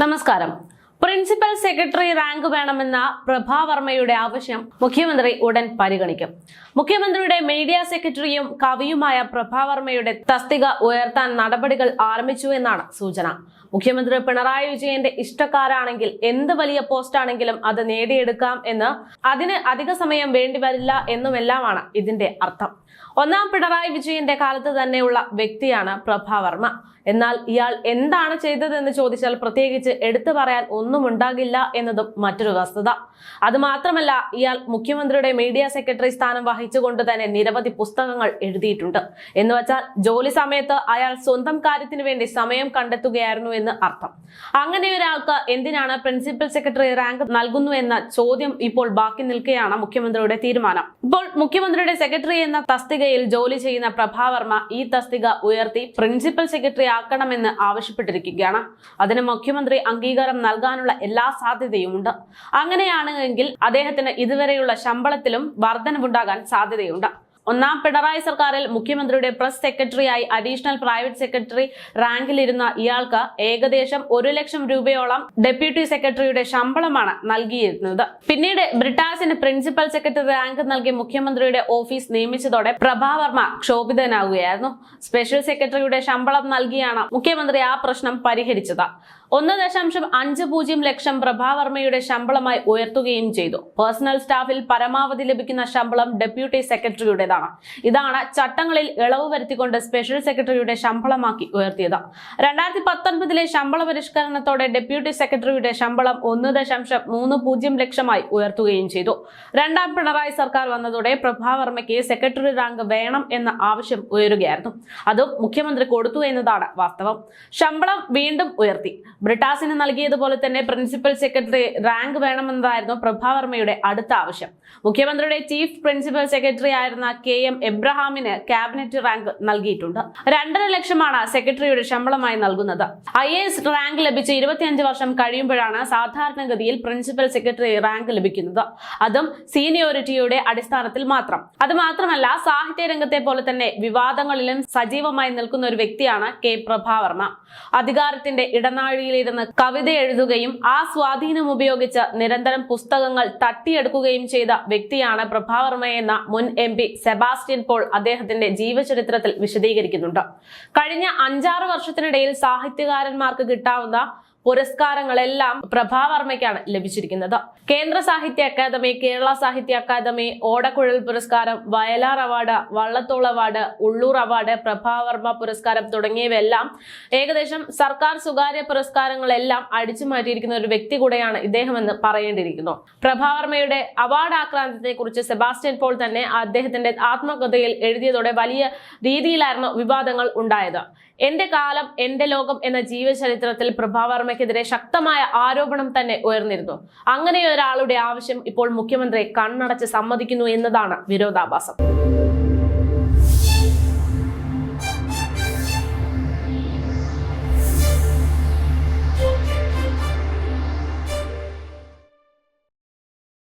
നമസ്കാരം. Principal secretary rank വേണമെന്ന പ്രഭാവർമ്മയുടെ ആവശ്യം മുഖ്യമന്ത്രി ഉടൻ പരിഗണിക്കും. മുഖ്യമന്ത്രിയുടെ മീഡിയ സെക്രട്ടറിയും കവിയുമായ പ്രഭാവർമ്മയുടെ തസ്തിക ഉയർത്താൻ നടപടികൾ ആരംഭിച്ചു എന്നാണ് സൂചന. മുഖ്യമന്ത്രി പിണറായി വിജയന്റെ ഇഷ്ടക്കാരാണെങ്കിൽ എന്ത് വലിയ പോസ്റ്റാണെങ്കിലും അത് നേടിയെടുക്കാം എന്ന്, അതിന് അധിക സമയം വേണ്ടിവരില്ല എന്നുമെല്ലാമാണ് ഇതിന്റെ അർത്ഥം. ഒന്നാം പിണറായി വിജയന്റെ കാലത്ത് തന്നെയുള്ള വ്യക്തിയാണ് പ്രഭാവർമ്മ. എന്നാൽ ഇയാൾ എന്താണ് ചെയ്തതെന്ന് ചോദിച്ചാൽ പ്രത്യേകിച്ച് എടുത്തു പറയാൻ ഒന്നും ഉണ്ടാകില്ല എന്നതും മറ്റൊരു വസ്തുത. അത് മാത്രമല്ല, ഇയാൾ മുഖ്യമന്ത്രിയുടെ മീഡിയ സെക്രട്ടറി സ്ഥാനം വഹിച്ചുകൊണ്ട് തന്നെ നിരവധി പുസ്തകങ്ങൾ എഴുതിയിട്ടുണ്ട്. എന്ന് വെച്ചാൽ ജോലി സമയത്ത് അയാൾ സ്വന്തം കാര്യത്തിന് വേണ്ടി സമയം കണ്ടെത്തുകയായിരുന്നു എന്ന് അർത്ഥം. അങ്ങനെ ഒരാൾക്ക് എന്തിനാണ് പ്രിൻസിപ്പൽ സെക്രട്ടറി റാങ്ക് നൽകുന്നു എന്ന ചോദ്യം ഇപ്പോൾ ബാക്കി നിൽക്കുകയാണ് മുഖ്യമന്ത്രിയുടെ തീരുമാനം. ഇപ്പോൾ മുഖ്യമന്ത്രിയുടെ സെക്രട്ടറി എന്ന തസ്തികയിൽ ജോലി ചെയ്യുന്ന പ്രഭാവർമ്മ ഈ തസ്തിക ഉയർത്തി പ്രിൻസിപ്പൽ സെക്രട്ടറി ആക്കണമെന്ന് ആവശ്യപ്പെട്ടിരിക്കുകയാണ്. അതിന് മുഖ്യമന്ത്രി അംഗീകാരം നൽകാനുള്ള എല്ലാ സാധ്യതയുമുണ്ട്. അങ്ങനെയാണെങ്കിൽ അദ്ദേഹത്തിന് ഇതുവരെയുള്ള ശമ്പളത്തിലും വർധനവുണ്ടാകാൻ സാധ്യതയുണ്ട്. ഒന്നാം പിണറായി സർക്കാരിൽ മുഖ്യമന്ത്രിയുടെ പ്രസ് സെക്രട്ടറിയായി അഡീഷണൽ പ്രൈവറ്റ് സെക്രട്ടറി റാങ്കിലിരുന്ന ഇയാൾക്ക് ഏകദേശം 1 ലക്ഷം രൂപയോളം ഡെപ്യൂട്ടി സെക്രട്ടറിയുടെ ശമ്പളമാണ് നൽകിയിരുന്നത്. പിന്നീട് ബ്രിട്ടാസിന് പ്രിൻസിപ്പൽ സെക്രട്ടറി റാങ്ക് നൽകി മുഖ്യമന്ത്രിയുടെ ഓഫീസ് നിയമിച്ചതോടെ പ്രഭാവർമ്മ ക്ഷോഭിതനാവുകയായിരുന്നു. സ്പെഷ്യൽ സെക്രട്ടറിയുടെ ശമ്പളം നൽകിയാണ് മുഖ്യമന്ത്രി ആ പ്രശ്നം പരിഹരിച്ചത്. 1.50 ലക്ഷം പ്രഭാവർമ്മയുടെ ശമ്പളമായി ഉയർത്തുകയും ചെയ്തു. പേഴ്സണൽ സ്റ്റാഫിൽ പരമാവധി ലഭിക്കുന്ന ശമ്പളം ഡെപ്യൂട്ടി സെക്രട്ടറിയുടേതാണ്. ഇതാണ് ചട്ടങ്ങളിൽ ഇളവ് വരുത്തിക്കൊണ്ട് സ്പെഷ്യൽ സെക്രട്ടറിയുടെ ശമ്പളമാക്കി ഉയർത്തിയത്. 2019 ശമ്പള പരിഷ്കരണത്തോടെ ഡെപ്യൂട്ടി സെക്രട്ടറിയുടെ ശമ്പളം 1.30 ലക്ഷമായി ഉയർത്തുകയും ചെയ്തു. രണ്ടാം പിണറായി സർക്കാർ വന്നതോടെ പ്രഭാവർമ്മയ്ക്ക് സെക്രട്ടറി റാങ്ക് വേണം എന്ന ആവശ്യം ഉയരുകയായിരുന്നു. അതും മുഖ്യമന്ത്രി കൊടുത്തു എന്നതാണ് വാസ്തവം. ശമ്പളം വീണ്ടും ഉയർത്തി. ബ്രിട്ടാസിന് നൽകിയതുപോലെ തന്നെ പ്രിൻസിപ്പൽ സെക്രട്ടറി റാങ്ക് വേണമെന്നതായിരുന്നു പ്രഭാവർമ്മയുടെ അടുത്ത ആവശ്യം. മുഖ്യമന്ത്രിയുടെ ചീഫ് പ്രിൻസിപ്പൽ സെക്രട്ടറി ആയിരുന്ന KM എബ്രഹാമിന് ക്യാബിനറ്റ് റാങ്ക് നൽകിയിട്ടുണ്ട്. 2.5 ലക്ഷമാണ് സെക്രട്ടറിയുടെ ശമ്പളമായി നൽകുന്നത്. IAS റാങ്ക് ലഭിച്ച് 25 വർഷം കഴിയുമ്പോഴാണ് സാധാരണഗതിയിൽ പ്രിൻസിപ്പൽ സെക്രട്ടറി റാങ്ക് ലഭിക്കുന്നത്. അതും സീനിയോറിറ്റിയുടെ അടിസ്ഥാനത്തിൽ മാത്രം. അത് മാത്രമല്ല, സാഹിത്യ രംഗത്തെ പോലെ തന്നെ വിവാദങ്ങളിലും സജീവമായി നിൽക്കുന്ന ഒരു വ്യക്തിയാണ് K പ്രഭാവർമ്മ. അധികാരത്തിന്റെ ഇടനാഴിയിലിരുന്ന് കവിത എഴുതുകയും ആ സ്വാധീനം ഉപയോഗിച്ച് നിരന്തരം പുസ്തകങ്ങൾ തട്ടിയെടുക്കുകയും ചെയ്ത വ്യക്തിയാണ് പ്രഭാവർമ്മയെന്ന മുൻ MP സെബാസ്റ്റ്യൻ പോൾ അദ്ദേഹത്തിന്റെ ജീവചരിത്രത്തിൽ വിശദീകരിക്കുന്നുണ്ട്. കഴിഞ്ഞ 5-6 വർഷത്തിനിടയിൽ സാഹിത്യകാരന്മാർക്ക് കിട്ടാവുന്ന പുരസ്കാരങ്ങളെല്ലാം പ്രഭാവർമ്മയ്ക്കാണ് ലഭിച്ചിരിക്കുന്നത്. കേന്ദ്ര സാഹിത്യ അക്കാദമി, കേരള സാഹിത്യ അക്കാദമി, ഓടക്കുഴൽ പുരസ്കാരം, Vayalar award, Vallathol award, Ulloor award, Prabha Varma പുരസ്കാരം തുടങ്ങിയവയെല്ലാം ഏകദേശം സർക്കാർ സ്വകാര്യ പുരസ്കാരങ്ങളെല്ലാം അടിച്ചു മാറ്റിയിരിക്കുന്ന ഒരു വ്യക്തി കൂടെയാണ് ഇദ്ദേഹമെന്ന് പറയേണ്ടിയിരിക്കുന്നു. പ്രഭാവർമ്മയുടെ അവാർഡ് ആക്രാന്തത്തെ കുറിച്ച് സെബാസ്റ്റ്യൻ പോൾ തന്നെ അദ്ദേഹത്തിന്റെ ആത്മകഥയിൽ എഴുതിയതോടെ വലിയ രീതിയിലായിരുന്നു വിവാദങ്ങൾ ഉണ്ടായത്. എന്റെ കാലം എന്റെ ലോകം എന്ന ജീവചരിത്രത്തിൽ പ്രഭാവർമ്മയ്ക്കെതിരെ ശക്തമായ ആരോപണം തന്നെ ഉയർന്നിരുന്നു. അങ്ങനെ ഒരാളുടെ ആവശ്യം ഇപ്പോൾ മുഖ്യമന്ത്രി കണ്ണടച്ച് സമ്മതിക്കുന്നു എന്നതാണ് വിരോധാഭാസം.